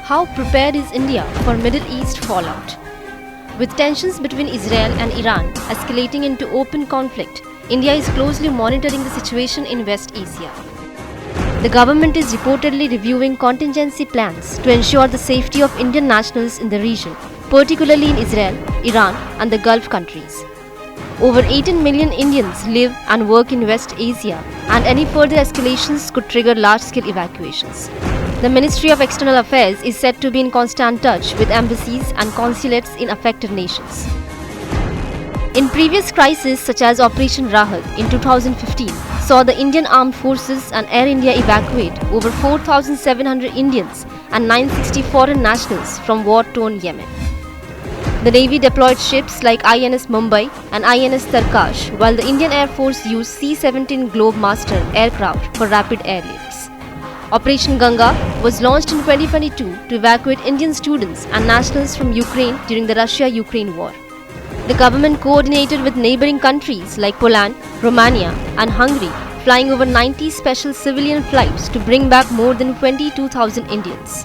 How prepared is India for Middle East fallout? With tensions between Israel and Iran escalating into open conflict, India is closely monitoring the situation in West Asia. The government is reportedly reviewing contingency plans to ensure the safety of Indian nationals in the region, particularly in Israel, Iran, and the Gulf countries. Over 18 million Indians live and work in West Asia, and any further escalations could trigger large-scale evacuations. The Ministry of External Affairs is said to be in constant touch with embassies and consulates in affected nations. In previous crises such as Operation Rahat in 2015, saw the Indian Armed Forces and Air India evacuate over 4,700 Indians and 960 foreign nationals from war-torn Yemen. The Navy deployed ships like INS Mumbai and INS Tarkash, while the Indian Air Force used C-17 Globemaster aircraft for rapid airlifts. Operation Ganga was launched in 2022 to evacuate Indian students and nationals from Ukraine during the Russia-Ukraine war. The government coordinated with neighboring countries like Poland, Romania, and Hungary, flying over 90 special civilian flights to bring back more than 22,000 Indians.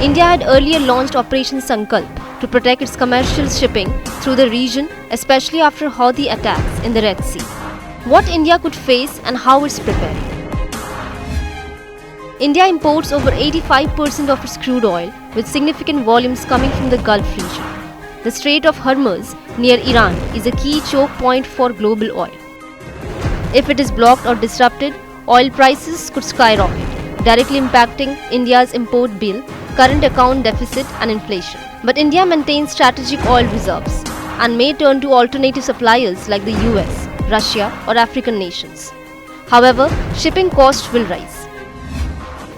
India had earlier launched Operation Sankalp to protect its commercial shipping through the region, especially after Houthi attacks in the Red Sea. What India could face and how it's preparing. India imports over 85% of its crude oil, with significant volumes coming from the Gulf region. The Strait of Hormuz near Iran is a key choke point for global oil. If it is blocked or disrupted, oil prices could skyrocket, directly impacting India's import bill, current account deficit and inflation. But India maintains strategic oil reserves and may turn to alternative suppliers like the US, Russia or African nations. However, shipping costs will rise.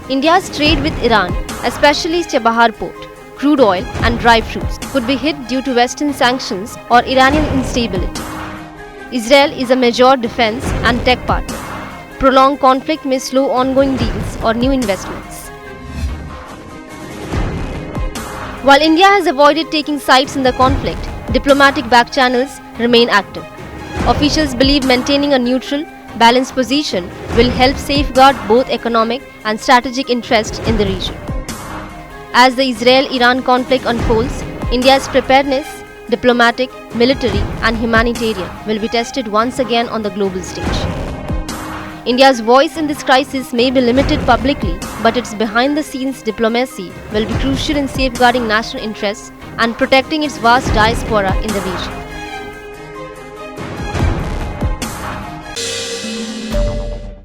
India's trade with Iran, especially Chabahar port, crude oil and dry fruits, could be hit due to Western sanctions or Iranian instability. Israel is a major defense and tech partner. Prolonged conflict may slow ongoing deals or new investments. While India has avoided taking sides in the conflict, diplomatic back channels remain active. Officials believe maintaining a neutral, balanced position will help safeguard both economic and strategic interests in the region. As the Israel-Iran conflict unfolds, India's preparedness, diplomatic, military and humanitarian will be tested once again on the global stage. India's voice in this crisis may be limited publicly, but its behind-the-scenes diplomacy will be crucial in safeguarding national interests and protecting its vast diaspora in the region.